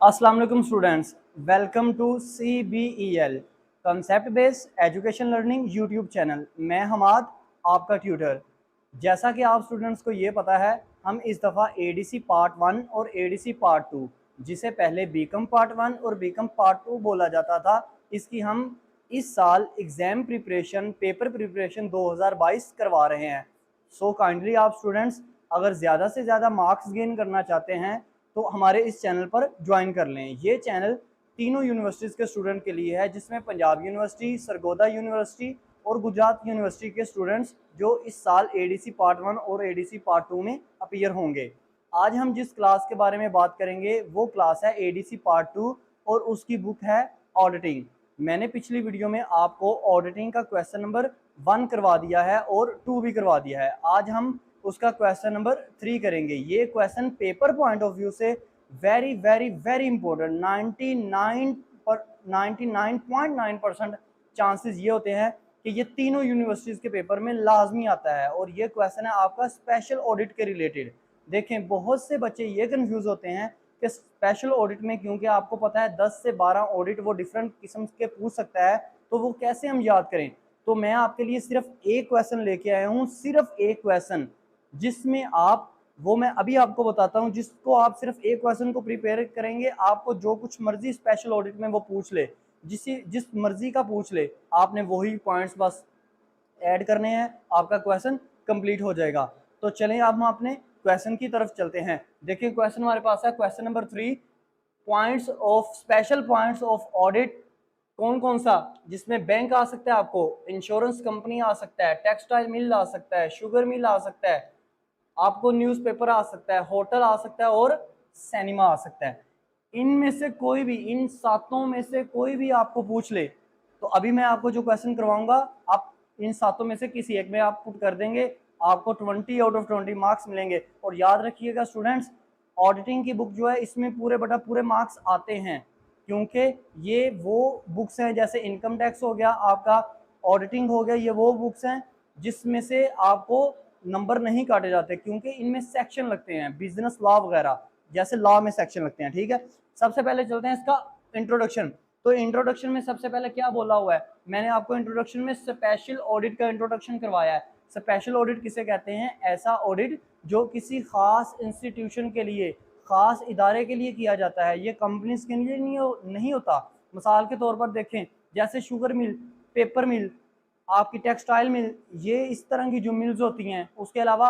अस्सलाम वालेकुम students, welcome to CBEL concept based education learning YouTube channel. मैं हमाद आपका ट्यूटर। जैसा कि आप स्टूडेंट्स को ये पता है, हम इस दफ़ा ADC पार्ट 1 और ADC पार्ट 2, जिसे पहले बीकॉम पार्ट 1 और बीकॉम पार्ट 2 बोला जाता था, इसकी हम इस साल एग्ज़ाम प्रिपरेशन पेपर प्रिपरेशन 2022 करवा रहे हैं। सो काइंडली आप स्टूडेंट्स अगर ज़्यादा से ज़्यादा मार्क्स गेन करना चाहते हैं तो हमारे इस चैनल पर ज्वाइन कर लें। ये चैनल तीनों यूनिवर्सिटीज़ के स्टूडेंट के लिए है, जिसमें पंजाब यूनिवर्सिटी, सरगोदा यूनिवर्सिटी और गुजरात यूनिवर्सिटी के स्टूडेंट्स जो इस साल ADC पार्ट 1 और ADC पार्ट 2 में अपीयर होंगे। आज हम जिस क्लास के बारे में बात करेंगे वो क्लास है ADC पार्ट 2 और उसकी बुक है ऑडिटिंग। मैंने पिछली वीडियो में आपको ऑडिटिंग का क्वेश्चन नंबर 1 करवा दिया है और 2 भी करवा दिया है। आज हम उसका क्वेश्चन नंबर 3 करेंगे। ये question paper point of view से very very very important, 99.9% chances ये होते हैं कि ये तीनों यूनिवर्सिटीज़ के पेपर में लाजमी आता है। और ये क्वेश्चन है आपका स्पेशल ऑडिट के रिलेटेड। देखें, बहुत से बच्चे ये कंफ्यूज होते हैं कि स्पेशल ऑडिट में, क्योंकि आपको पता है 10 से 12 ऑडिट वो डिफरेंट किस्म के पूछ सकता है, तो वो कैसे हम याद करें। तो मैं आपके लिए सिर्फ एक क्वेश्चन लेके आया हूँ, सिर्फ एक क्वेश्चन, जिसमें आप वो मैं अभी आपको बताता हूँ, जिसको आप सिर्फ एक क्वेश्चन को प्रिपेयर करेंगे, आपको जो कुछ मर्जी स्पेशल ऑडिट में वो पूछ ले, जिस मर्जी का पूछ ले, आपने वही पॉइंट्स बस ऐड करने हैं, आपका क्वेश्चन कंप्लीट हो जाएगा। तो चलें अब हम अपने क्वेश्चन की तरफ चलते हैं। देखिए क्वेश्चन हमारे पास है, question number 3, points of special points of audit कौन कौन सा, जिसमें बैंक आ सकता है, आपको इंश्योरेंस कंपनी आ सकता है, टेक्सटाइल मिल आ सकता है, शुगर मिल आ सकता है, आपको न्यूज़पेपर आ सकता है, होटल आ सकता है और सिनेमा आ सकता है। इनमें से कोई भी, इन सातों में से कोई भी आपको पूछ ले, तो अभी मैं आपको जो क्वेश्चन करवाऊंगा, आप इन सातों में से किसी एक में आप पुट कर देंगे, आपको 20 आउट ऑफ 20 मार्क्स मिलेंगे। और याद रखिएगा स्टूडेंट्स, ऑडिटिंग की बुक जो है इसमें पूरे बटा पूरे मार्क्स आते हैं, क्योंकि ये वो बुक्स हैं, जैसे इनकम टैक्स हो गया आपका, ऑडिटिंग हो गया, ये वो बुक्स हैं जिसमें से आपको नंबर नहीं काटे जाते, क्योंकि इनमें सेक्शन लगते हैं, बिजनेस लॉ वगैरह जैसे लॉ में सेक्शन लगते हैं। ठीक है, सबसे पहले चलते हैं इसका इंट्रोडक्शन। तो इंट्रोडक्शन में सबसे पहले क्या बोला हुआ है, मैंने आपको इंट्रोडक्शन में स्पेशल ऑडिट का इंट्रोडक्शन करवाया है। स्पेशल ऑडिट किसे कहते हैं? ऐसा ऑडिट जो किसी खास इंस्टीट्यूशन के लिए, खास इदारे के लिए किया जाता है, ये कंपनीज के लिए नहीं होता। मिसाल के तौर पर देखें, जैसे शुगर मिल, पेपर मिल, आपकी टेक्सटाइल मिल, ये इस तरह की जो मिल्स होती हैं, उसके अलावा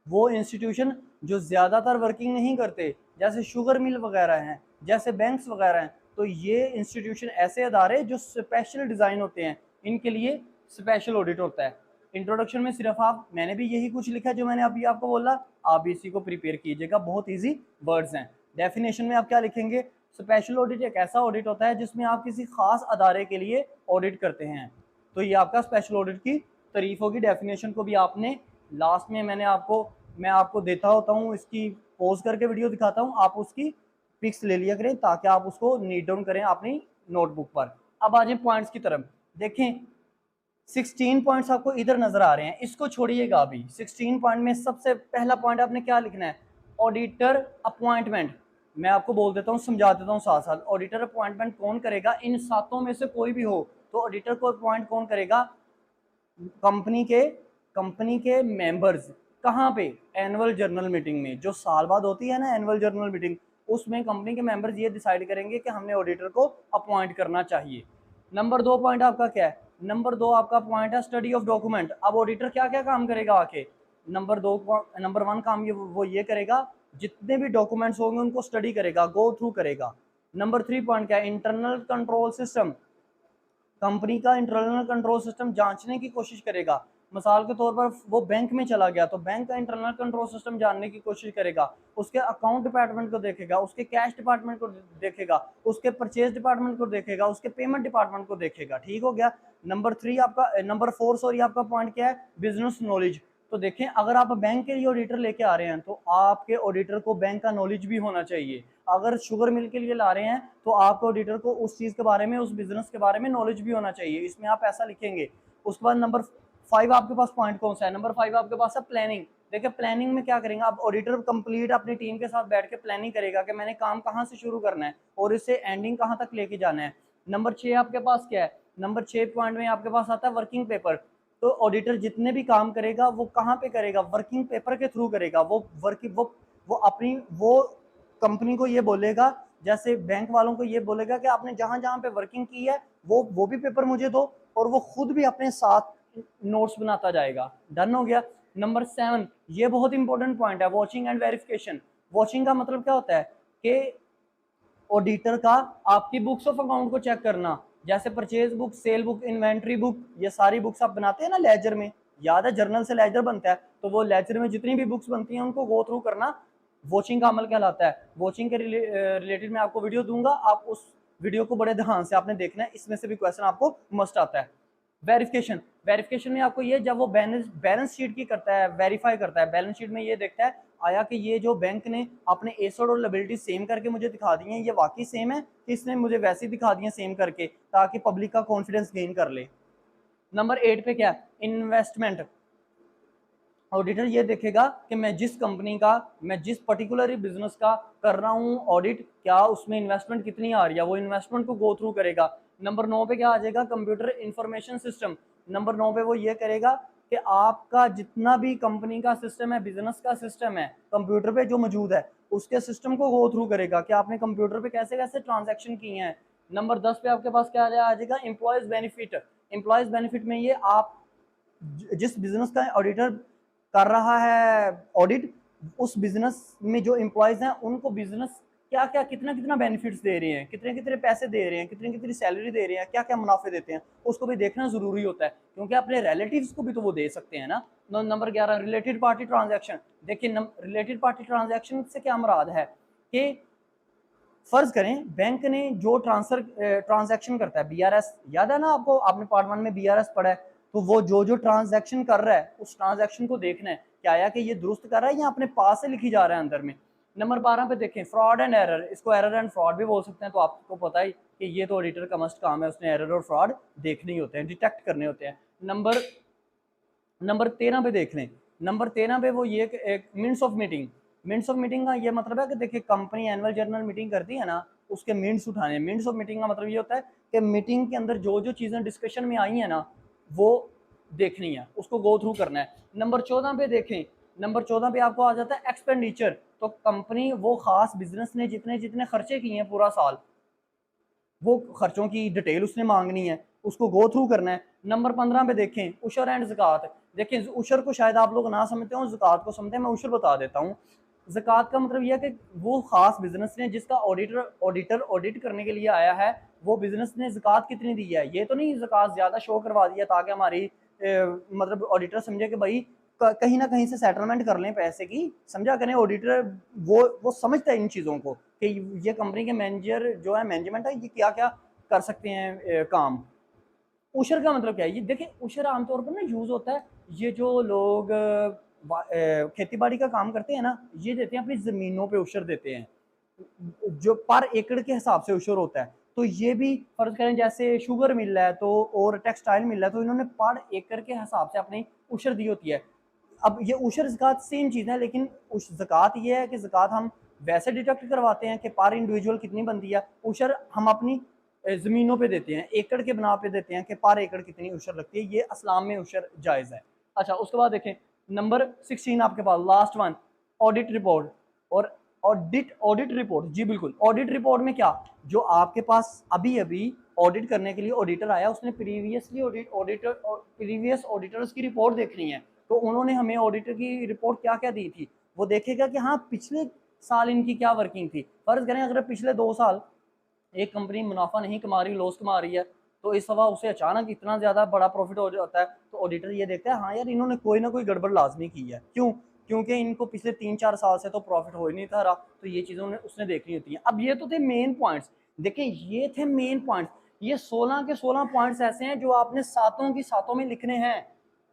वो इंस्टीट्यूशन जो ज़्यादातर वर्किंग नहीं करते, जैसे शुगर मिल वगैरह हैं, जैसे बैंक्स वगैरह हैं, तो ये इंस्टीट्यूशन ऐसे अदारे जो स्पेशल डिज़ाइन होते हैं, इनके लिए स्पेशल ऑडिट होता है। इंट्रोडक्शन में सिर्फ मैंने भी यही कुछ लिखा जो मैंने अभी आपको बोला, आप भी इसी को प्रिपेयर कीजिएगा, बहुत ईजी वर्ड्स हैं। डेफिनेशन में आप क्या लिखेंगे? स्पेशल ऑडिट एक ऐसा ऑडिट होता है जिसमें आप किसी खास अदारे के लिए ऑडिट करते हैं। तो ये आपका स्पेशल ऑडिट की तारीफ होगी। डेफिनेशन को भी आपने लास्ट में मैं आपको देता होता हूँ, इसकी पोज करके वीडियो दिखाता हूँ, आप उसकी पिक्स ले लिया करें ताकि आप उसको नीट डाउन करें अपनी नोटबुक पर। अब आ जाए पॉइंट्स की तरफ। देखें 16 पॉइंट्स आपको इधर नजर आ रहे हैं, इसको छोड़िएगा अभी। 16 पॉइंट में सबसे पहला पॉइंट आपने क्या लिखना है? Auditor appointment. मैं आपको बोल देता हूँ, समझा देता हूँ साथ साथ। ऑडिटर अपॉइंटमेंट कौन करेगा? इन सातों में से कोई भी हो तो ऑडिटर को अपॉइंट कौन करेगा? कंपनी के मेंबर्स। कहाँ पे? एनुअल जर्नल मीटिंग में, जो साल बाद होती है ना एनुअल जर्नल मीटिंग, उसमें कंपनी के मेंबर्स ये डिसाइड करेंगे कि हमने ऑडिटर को अपॉइंट करना चाहिए। नंबर 2 पॉइंट आपका क्या है? नंबर 2 आपका पॉइंट है स्टडी ऑफ डॉक्यूमेंट। अब ऑडिटर क्या क्या काम करेगा आके? नंबर 1 काम वो ये करेगा, जितने भी डॉक्यूमेंट्स होंगे उनको स्टडी करेगा, गो थ्रू करेगा। नंबर 3 पॉइंट क्या है? Internal control system. कंपनी का इंटरनल कंट्रोल सिस्टम जांचने की कोशिश करेगा। मिसाल के तौर पर वो बैंक में चला गया तो बैंक का इंटरनल कंट्रोल सिस्टम जानने की कोशिश करेगा, उसके अकाउंट डिपार्टमेंट को देखेगा, उसके कैश डिपार्टमेंट को देखेगा, उसके परचेज डिपार्टमेंट को देखेगा, उसके पेमेंट डिपार्टमेंट को देखेगा। ठीक हो गया। नंबर 4 सॉरी आपका पॉइंट क्या है? Business knowledge. तो देखें, अगर आप बैंक के लिए ऑडिटर लेके आ रहे हैं तो आपके ऑडिटर को बैंक का नॉलेज भी होना चाहिए। अगर शुगर मिल के लिए ला रहे हैं तो आपको ऑडिटर को उस चीज़ के बारे में, उस बिजनेस के बारे में नॉलेज भी होना चाहिए। इसमें आप ऐसा लिखेंगे। उसके बाद नंबर 5 आपके पास पॉइंट कौन सा है? नंबर 5 आपके पास है प्लानिंग। देखिए प्लानिंग में क्या करेंगे, अब ऑडिटर कंप्लीट अपनी टीम के साथ बैठ के प्लानिंग करेगा कि मैंने काम कहाँ से शुरू करना है और इसे एंडिंग कहाँ तक लेके जाना है। नंबर 6 आपके पास क्या है, नंबर 6 पॉइंट में आपके पास आता है वर्किंग पेपर। तो ऑडिटर जितने भी काम करेगा वो कहाँ पे करेगा, वर्किंग पेपर के थ्रू करेगा। वो अपनी वो कंपनी को ये बोलेगा, जैसे बैंक वालों को ये बोलेगा कि आपने जहां जहां पे वर्किंग की है वो भी पेपर मुझे दो, और वो खुद भी अपने साथ नोट्स बनाता जाएगा। डन हो गया। नंबर 7, ये बहुत इंपॉर्टेंट पॉइंट है, वॉचिंग एंड वेरिफिकेशन। वॉचिंग का मतलब क्या होता है कि ऑडिटर का आपकी बुक्स ऑफ अकाउंट को चेक करना, जैसे purchase book, cell book, inventory book, ये सारी बुक्स आप बनाते हैं ना लेजर में, याद है जर्नल से लेजर बनता है, तो वो लेजर में जितनी भी बुक्स बनती हैं उनको गो थ्रू करना वॉचिंग का अमल कहलाता है। वॉचिंग के रिलेटेड मैं आपको वीडियो दूंगा, आप उस वीडियो को बड़े ध्यान से आपने देखना है, इसमें से भी क्वेश्चन आपको मस्ट आता है। वेरिफिकेशन, वेरिफिकेशन में आपको ये जब वो बैलेंस शीट की करता है, वेरीफाई करता है, बैलेंस शीट में ये देखता है आया कि ये जो बैंक ने अपने एसेट और लायबिलिटी सेम करके मुझे दिखा दी है, ये वाकई सेम है कि इसने मुझे वैसे ही दिखा दी है सेम करके, ताकि पब्लिक का कॉन्फिडेंस गेन कर ले। नंबर 8 पे क्या, इन्वेस्टमेंट। ऑडिटर ये देखेगा कि मैं जिस कंपनी का, मैं जिस पर्टिकुलर बिजनेस का कर रहा हूँ ऑडिट, क्या उसमें इन्वेस्टमेंट कितनी आ रही है, वो इन्वेस्टमेंट को गो थ्रू करेगा। नंबर 9 पे क्या आ जाएगा, कंप्यूटर इंफॉर्मेशन सिस्टम। नंबर 9 पे वो ये करेगा कि आपका जितना भी कंपनी का सिस्टम है, बिजनेस का सिस्टम है, कंप्यूटर पे जो मौजूद है उसके सिस्टम को गो थ्रू करेगा कि आपने कंप्यूटर पे कैसे कैसे ट्रांजेक्शन किए हैं। नंबर 10 पे आपके पास क्या आ जाएगा, एम्प्लॉयज बेनिफिट। एम्प्लॉयज बेनिफिट में ये आप जिस बिजनेस का ऑडिटर कर रहा है ऑडिट, उस बिजनेस में जो एम्प्लॉयज हैं उनको बिजनेस क्या क्या कितना कितना बेनिफिट्स दे रहे हैं, कितने कितने पैसे दे रहे हैं, कितनी कितनी सैलरी दे रहे हैं, क्या क्या मुनाफे देते हैं, उसको भी देखना जरूरी होता है, क्योंकि अपने रिलेटिव्स को भी तो वो दे सकते हैं ना। Number 11, related party transaction. देखिए रिलेटेड पार्टी ट्रांजैक्शन से क्या मुराद है कि फर्ज करें बैंक ने जो ट्रांजैक्शन करता है, बीआरएस याद है ना आपको, आपने पार्ट 1 में बीआरएस पढ़ा है, तो वो जो ट्रांजैक्शन कर रहा है उस ट्रांजैक्शन को देखना है क्या आया कि ये दुरुस्त कर रहा है या अपने पास से लिखी जा रहा है अंदर में। नंबर 12 पे देखें, फ्रॉड एंड एरर। इसको एरर एंड फ्रॉड भी बोल सकते हैं, तो आपको पता ही कि ये तो ऑडिटर का मस्ट काम है, उसने एरर और फ्रॉड देखने ही होते हैं, डिटेक्ट करने होते हैं। नंबर 13 पे देख लें, नंबर 13 पे वो ये एक minutes of meeting. Minutes of meeting का ये मतलब है कि देखिए कंपनी एनुअल जर्नल मीटिंग करती है ना, उसके मिनट्स उठाने। मिनट्स ऑफ मीटिंग का मतलब ये होता है कि मीटिंग के अंदर जो जो चीज़ें डिस्कशन में आई हैं ना वो देखनी है, उसको गो थ्रू करना है। नंबर 14 पे देखें, नंबर 14 पे आपको आ जाता है एक्सपेंडिचर। तो कंपनी वो खास बिजनेस ने जितने जितने खर्चे किए हैं पूरा साल, वो खर्चों की डिटेल उसने मांगनी है, उसको गो थ्रू करना है। नंबर 15 पे देखें, उशर एंड ज़कात। देखें उशर को शायद आप लोग ना समझते हो, ज़कात को समझते हैं, मैं उशर बता देता हूँ। ज़कात का मतलब यह है कि वो खास बिजनेस ने जिसका ऑडिटर ऑडिट करने के लिए आया है, वो बिजनेस ने ज़कात कितनी दी है। ये तो नहीं ज़कात ज़्यादा शो करवा दिया ताकि हमारी मतलब ऑडिटर समझे कि भाई कहीं ना कहीं से सेटलमेंट कर लें पैसे की, समझा करें ऑडिटर। वो समझता है इन चीज़ों को कि ये कंपनी के मैनेजर जो है, मैनेजमेंट है, ये क्या क्या कर सकते हैं काम। उशर का मतलब क्या है, ये देखिए उशर आमतौर पर ना यूज़ होता है, ये जो लोग खेती बाड़ी का काम करते हैं ना, ये देते हैं अपनी ज़मीनों पे उशर देते हैं, जो पर एकड़ के हिसाब से उशर होता है। तो ये भी फर्ज करें जैसे शुगर मिल रहा है तो और टेक्सटाइल मिल रहा है, तो इन्होंने पर एकड़ के हिसाब से अपनी उशर दी होती है। अब ये उशर ज़कात सेम चीज़ है, लेकिन उस ज़कात ये है कि ज़कात हम वैसे डिटेक्ट करवाते हैं कि पर इंडिविजुअल कितनी बनती है, उशर हम अपनी ज़मीनों पे देते हैं, एकड़ के बना पे देते हैं कि पर एकड़ कितनी उशर लगती है, ये इस्लाम में उशर जायज़ है। अच्छा उसके बाद देखें नंबर 16 आपके पास लास्ट वन, ऑडिट रिपोर्ट। और ऑडिट रिपोर्ट, जी बिल्कुल, ऑडिट रिपोर्ट में क्या, जो आपके पास अभी अभी ऑडिट करने के लिए ऑडिटर आया, उसने प्रीवियस ऑडिटर्स की रिपोर्ट देखनी है, तो उन्होंने हमें ऑडिटर की रिपोर्ट क्या क्या दी थी, वो देखेगा कि हाँ पिछले साल इनकी क्या वर्किंग थी। फर्ज करें अगर पिछले 2 साल एक कंपनी मुनाफा नहीं कमा रही, लॉस कमा रही है, तो इस दफ़ा उसे अचानक इतना ज़्यादा बड़ा प्रॉफिट हो जाता है, तो ऑडिटर ये देखता है हाँ यार इन्होंने कोई ना कोई गड़बड़ लाजमी की है। क्यों, क्योंकि इनको पिछले 3-4 साल से तो प्रॉफिट हो ही नहीं था रहा, तो ये चीज़ें उसने देखनी होती हैं। अब ये तो थे मेन पॉइंट्स, देखें ये थे मेन पॉइंट्स, ये 16 के 16 पॉइंट्स ऐसे हैं जो आपने सातों की सातों में लिखने हैं।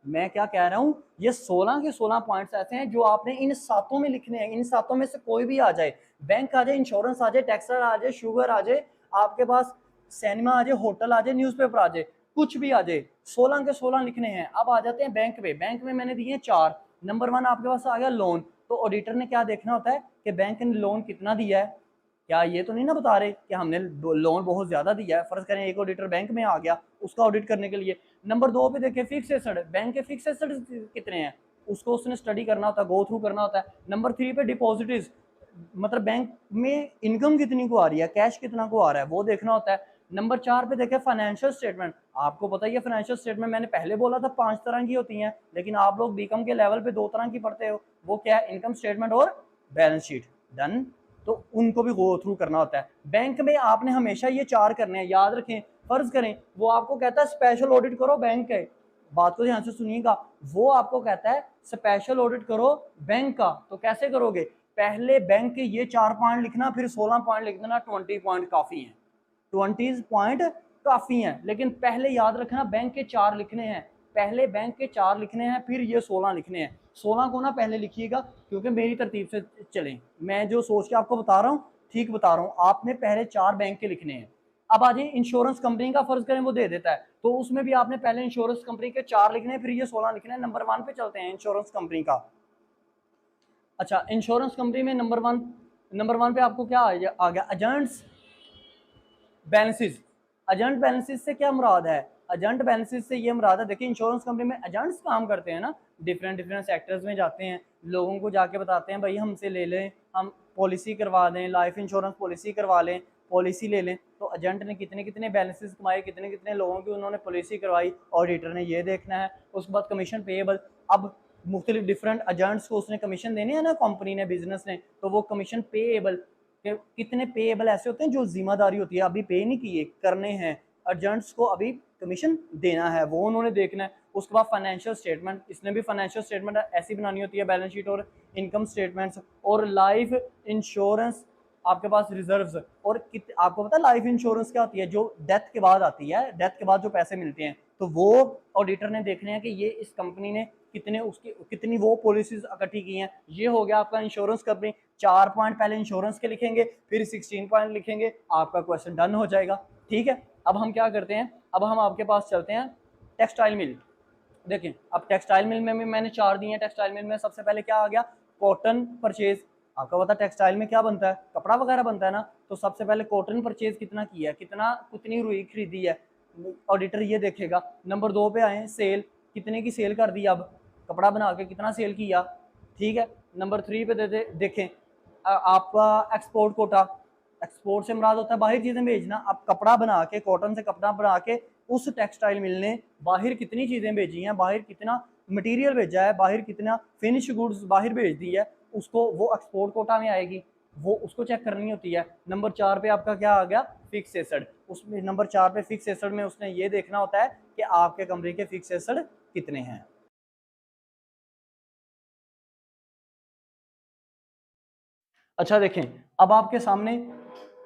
मैं क्या कह रहा हूँ, ये 16 के 16 पॉइंट्स ऐसे हैं जो आपने इन सातों में लिखने हैं। इन सातों में से कोई भी आ जाए, बैंक आ जाए, इंश्योरेंस आ जाए, टैक्सर आ जाए, शुगर आ जाए, आपके पास सिनेमा आ जाए, होटल आ जाए, न्यूज़पेपर आ जाए, कुछ भी आ जाए, 16 के 16 लिखने हैं। अब आ जाते हैं बैंक पे। बैंक में मैंने दिए 4, नंबर 1 आपके पास आ गया लोन। तो ऑडिटर ने क्या देखना होता है कि बैंक ने लोन कितना दिया है, क्या ये तो नहीं ना बता रहे कि हमने लोन बहुत ज्यादा दिया है। फर्ज करें एक ऑडिटर बैंक में आ गया उसका ऑडिट करने के लिए। नंबर 2 पे देखें फिक्स एसेट, बैंक के फिक्स एसेट कितने हैं उसको उसने स्टडी करना होता है, गो थ्रू करना होता है। नंबर 3 पे डिपॉजिट, मतलब बैंक में इनकम कितनी को आ रही है, कैश कितना को आ रहा है, वो देखना होता है। नंबर 4 पे देखें फाइनेंशियल स्टेटमेंट। आपको पता ही है फाइनेंशियल स्टेटमेंट मैंने पहले बोला था 5 तरह की होती हैं, लेकिन आप लोग बीकॉम के लेवल पे 2 तरह की पढ़ते हो। वो क्या है, इनकम स्टेटमेंट और बैलेंस शीट। डन। तो उनको भी गो थ्रू करना होता है। बैंक में आपने हमेशा ये 4 करने हैं, याद रखें। फर्ज करें वो आपको कहता है स्पेशल ऑडिट करो बैंक के, बात को ध्यान से सुनिएगा, वो आपको कहता है स्पेशल ऑडिट करो बैंक का, तो कैसे करोगे, पहले बैंक के ये 4 पॉइंट लिखना, फिर 16 पॉइंट लिख देना, 20 पॉइंट काफी हैं, 20 पॉइंट काफी हैं। लेकिन पहले याद रखना बैंक के 4 लिखने हैं, पहले बैंक के 4 लिखने हैं, फिर ये 16 लिखने हैं। 16 को ना पहले लिखिएगा, क्योंकि मेरी तरतीब से चलें, मैं जो सोच के आपको बता रहा हूँ ठीक बता रहा हूँ। आपने पहले 4 बैंक के लिखने हैं। अब आ जाए इंश्योरेंस कंपनी का, फर्ज करें वो दे देता है, तो उसमें भी आपने पहले इंश्योरेंस कंपनी के 4 लिखने हैं, फिर ये 16 लिखने हैं। नंबर 1 पे चलते हैं इंश्योरेंस कंपनी का। अच्छा, इंश्योरेंस कंपनी में नंबर 1 पे आपको क्या आ गया, एजेंट्स बैलेंसेस। एजेंट बैलेंसेस से क्या मुराद है, एजेंट बैलेंसेस से ये मुराद है, देखिए इंश्योरेंस कंपनी में एजेंट्स काम करते हैं ना, डिफरेंट डिफरेंट सेक्टर्स में जाते हैं, लोगों को जाके बताते हैं भाई हमसे ले लें, हम पॉलिसी करवा दें, लाइफ इंश्योरेंस पॉलिसी करवा लें, पॉलिसी ले लें। तो एजेंट ने कितने कितने बैलेंसेस कमाए, कितने कितने लोगों की उन्होंने पॉलिसी करवाई, ऑडिटर ने ये देखना है। उसके बाद कमीशन पेएबल, अब मुख्तलिफ डिफरेंट एजेंट्स को उसने कमीशन देने हैं ना, कंपनी ने, बिजनेस ने, तो वो कमीशन पेएबल, कितने पेएबल ऐसे होते हैं जो जिम्मेदारी होती है अभी पे नहीं किए, करने हैं, एजेंट्स को अभी कमीशन देना है, वो उन्होंने देखना है। उसके बाद फाइनेंशियल स्टेटमेंट, इसने भी फाइनेंशियल स्टेटमेंट ऐसी बनानी होती है, बैलेंस शीट और इनकम स्टेटमेंट्स। और लाइफ इंश्योरेंस आपके पास रिजर्व्स, और आपको पता है लाइफ इंश्योरेंस क्या होती है, जो डेथ के बाद आती है, डेथ के बाद जो पैसे मिलते हैं, तो वो ऑडिटर ने देखने हैं कि ये इस कंपनी ने कितने उसकी कितनी वो पॉलिसीज इकट्ठी की हैं। ये हो गया आपका इंश्योरेंस कंपनी। 4 पॉइंट पहले इंश्योरेंस के लिखेंगे, फिर 16 पॉइंट लिखेंगे, आपका क्वेश्चन डन हो जाएगा। ठीक है, अब हम क्या करते हैं, अब हम आपके पास चलते हैं टेक्सटाइल मिल। देखें अब टेक्सटाइल मिल में भी मैंने 4 दिए हैं। टेक्सटाइल मिल में सबसे पहले क्या आ गया, कॉटन परचेज। आपका पता टेक्सटाइल में क्या बनता है, कपड़ा वगैरह बनता है ना, तो सबसे पहले कॉटन परचेज कितना किया है, कितनी रुई खरीदी है, ऑडिटर ये देखेगा। नंबर 2 पे आए सेल, कितने की सेल कर दी, अब कपड़ा बना के कितना सेल किया। ठीक है, नंबर 3 पे देखें आपका एक्सपोर्ट कोटा। एक्सपोर्ट से मुराद होता है बाहर चीजें भेजना। अब कपड़ा बना के, कॉटन से कपड़ा बना के उस टेक्सटाइल मिल ने बाहर कितनी चीजें भेजी हैं, बाहर कितना मटेरियल भेजा है, बाहर कितना फिनिश गुड्स बाहर भेज दी है, उसको वो एक्सपोर्ट कोटा में आएगी, वो उसको चेक करनी होती है। नंबर 4 पे आपका क्या आ गया, फिक्स एसेट। उसमें नंबर 4 पे फिक्स एसेट में उसने ये देखना होता है कि आपके कंपनी के फिक्स एसेट कितने हैं। अच्छा देखें, अब आपके सामने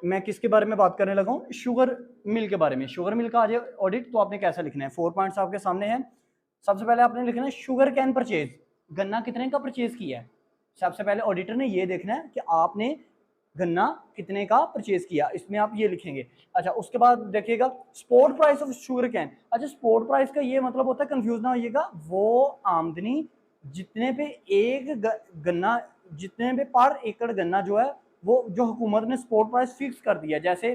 मैं किसके बारे में बात करने लगा हूँ, शुगर मिल के बारे में। शुगर मिल का आ जाए ऑडिट, तो आपने कैसा लिखना है, 4 पॉइंट्स आपके सामने हैं। सबसे पहले आपने लिखना है शुगर कैन परचेज, गन्ना कितने का परचेज किया है। सबसे पहले ऑडिटर ने ये देखना है कि आपने गन्ना कितने का परचेज किया, इसमें आप ये लिखेंगे। अच्छा, उसके बाद देखिएगा sport price of sugar cane. अच्छा, स्पोर्ट प्राइस का ये मतलब होता है, कंफ्यूज ना होइएगा, वो आमदनी जितने पे एक गन्ना, जितने पे पर एकड़ गन्ना जो है, वो जो हुकूमत ने स्पोर्ट प्राइस फिक्स कर दिया। जैसे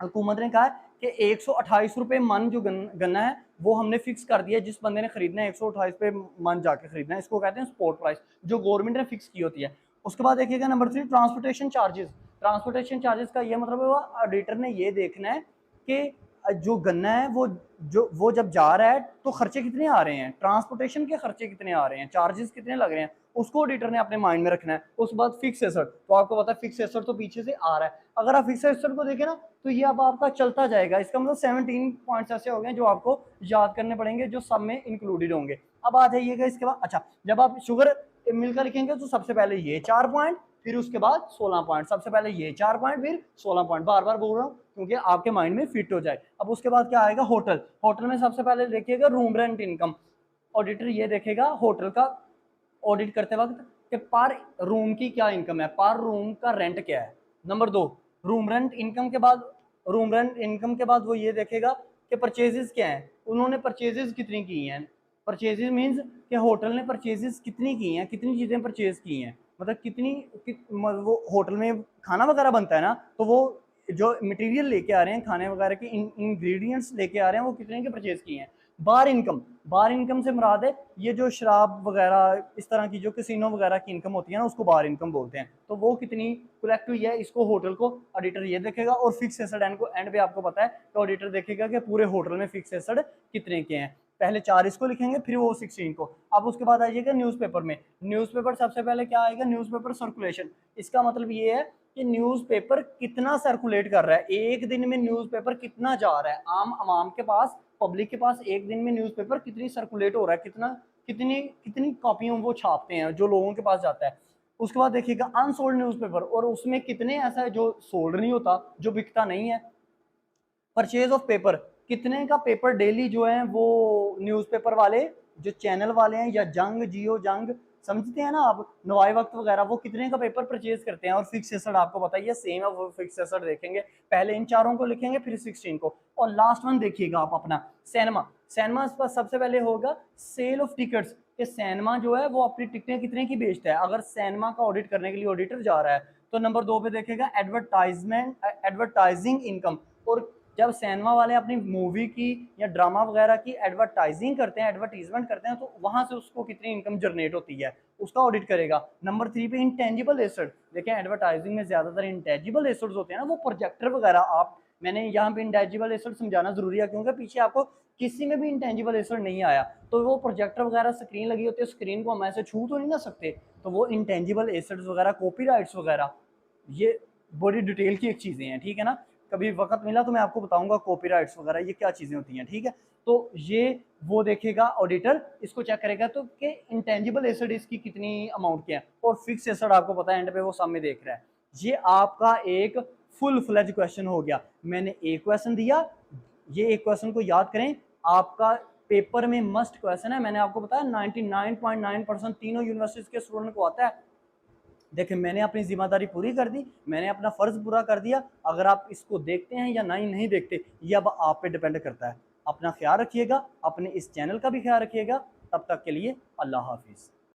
हुकूमत ने कहा है कि 128 रुपये मन जो गन्ना है वो हमने फिक्स कर दिया, जिस बंदे ने खरीदना है 128 पे मन जाके खरीदना है, इसको कहते हैं स्पोर्ट प्राइस, जो गवर्नमेंट ने फिक्स की होती है। उसके बाद देखिएगा number 3 transportation charges. Transportation charges का ये मतलब है, ऑडिटर ने ये देखना है कि जो गन्ना है वो जब जा रहा है तो खर्चे कितने आ रहे हैं, ट्रांसपोर्टेशन के खर्चे कितने आ रहे हैं, चार्जेस कितने लग रहे हैं, उसको ऑडिटर ने अपने माइंड में रखना है। उसके बाद फिक्स एसेट, तो आपको पता है फिक्स एसेट तो पीछे से आ रहा है। अगर आप फिक्स एसेट को देखें ना, तो ये अब आपका चलता जाएगा। इसका मतलब 17 पॉइंट्स ऐसे हो गए जो आपको याद करने पड़ेंगे, जो सब में इंक्लूडेड होंगे। अब आ जाइएगा इसके बाद, अच्छा जब आप शुगर मिल का लिखेंगे तो सबसे पहले ये 4 पॉइंट, फिर उसके बाद 16 पॉइंट, सबसे पहले ये 4 पॉइंट, फिर 16 पॉइंट, बार बार बोल रहा हूँ क्योंकि आपके माइंड में फिट हो जाए। अब उसके बाद क्या आएगा, होटल। होटल में सबसे पहले देखिएगा रूम रेंट इनकम। ऑडिटर ये देखेगा होटल का ऑडिट करते वक्त कि पर रूम की क्या इनकम है, पर रूम का रेंट क्या है। नंबर 2, रूम रेंट इनकम के बाद, वो ये देखेगा कि परचेजेस क्या हैं, उन्होंने परचेजेस कितनी की हैं, परचेजेज मीन्स कि होटल ने परचेजेज कितनी की हैं, कितनी चीज़ें परचेज की हैं, मतलब वो होटल में खाना वगैरह बनता है ना, तो वो जो मटेरियल लेके आ रहे हैं खाने वगैरह के इंग्रेडिएंट्स लेके आ रहे हैं वो कितने के परचेज किए हैं। बार इनकम से मुराद है ये जो शराब वगैरह इस तरह की जो कैसीनो वगैरह की इनकम होती है ना, उसको बार इनकम बोलते हैं। तो वो कितनी कलेक्ट हुई है, इसको होटल को ऑडिटर ये देखेगा। और फिक्स एसेट एंड पे आपको पता है तो ऑडिटर देखेगा कि पूरे होटल में फिक्स एसेट कितने के हैं। पहले 4 इसको लिखेंगे, फिर वो 16 को। अब उसके बाद आइएगा न्यूज़पेपर में। न्यूज़पेपर सबसे पहले क्या आएगा, न्यूज़पेपर सर्कुलेशन। इसका मतलब ये है कि न्यूज़पेपर कितना सर्कुलेट कर रहा है, एक दिन में न्यूज़पेपर कितना जा रहा है आम आवाम के पास, पब्लिक के पास एक दिन में न्यूज़पेपर कितनी सर्कुलेट हो रहा है, कितनी कितनी कॉपियों वो छापते हैं जो लोगों के पास जाता है। उसके बाद देखिएगा अनसोल्ड न्यूज़पेपर, और उसमें कितने ऐसा है जो सोल्ड नहीं होता, जो बिकता नहीं है। परचेज ऑफ पेपर, कितने का पेपर डेली जो है वो न्यूज़पेपर वाले जो चैनल वाले हैं या जंग जियो जंग समझते हैं ना आप, नवाई वक्त वगैरह, वो कितने का पेपर परचेज करते हैं। और फिक्स एसेट आपको बताइए सेम है, वो फिक्स एसेट देखेंगे, पहले इन चारों को लिखेंगे फिर 16 को। और लास्ट वन देखिएगा आप अपना सिनेमा। सिनेमा सबसे पहले होगा सेल ऑफ टिकट्स, कि सिनेमा जो है वो अपनी टिकटें कितने की बेचता है। अगर सिनेमा का ऑडिट करने के लिए ऑडिटर जा रहा है तो नंबर 2 पे देखेगा एडवर्टाइजिंग इनकम। और जब सिनेमा वाले अपनी मूवी की या ड्रामा वगैरह की एडवर्टाइजिंग करते हैं, एडवर्टीजमेंट करते हैं, तो वहां से उसको कितनी इनकम जनरेट होती है उसका ऑडिट करेगा। नंबर 3 पे इंटेंजिबल एसेट, देखें एडवर्टाइजिंग में ज्यादातर इंटेंजिबल एसेट्स होते हैं ना, वो प्रोजेक्टर वगैरह। आप मैंने यहाँ पे इंटेंजिबल एसेट समझाना जरूरी है क्योंकि पीछे आपको किसी में भी इंटेंजिबल एसेट नहीं आया। तो वो प्रोजेक्टर वगैरह स्क्रीन लगी होती है, स्क्रीन को हम ऐसे छू तो नहीं ना सकते, तो वो इंटेंजिबल एसेट्स वगैरह, कॉपीराइट्स वगैरह, ये बड़ी डिटेल की एक चीज़ें हैं, ठीक है ना। कभी वक्त मिला तो मैं आपको बताऊंगा कॉपीराइट्स वगैरह ये क्या चीज़ें होती हैं, ठीक है। तो ये वो देखेगा ऑडिटर, इसको चेक करेगा तो कि इंटेंजिबल एसेट इसकी कितनी अमाउंट के हैं। और फिक्स एसेट आपको पता है एंड पे वो सामने देख रहा है। ये आपका एक फुल फ्लेज क्वेश्चन हो गया। मैंने एक क्वेश्चन दिया, ये एक क्वेश्चन को याद करें, आपका पेपर में मस्ट क्वेश्चन है। मैंने आपको बताया 99.9% तीनों यूनिवर्सिटीज के स्टूडेंट को आता है। देखिए मैंने अपनी जिम्मेदारी पूरी कर दी, मैंने अपना फर्ज पूरा कर दिया। अगर आप इसको देखते हैं या नहीं देखते, ये अब आप पे डिपेंड करता है। अपना ख्याल रखिएगा, अपने इस चैनल का भी ख्याल रखिएगा। तब तक के लिए अल्लाह हाफिज़।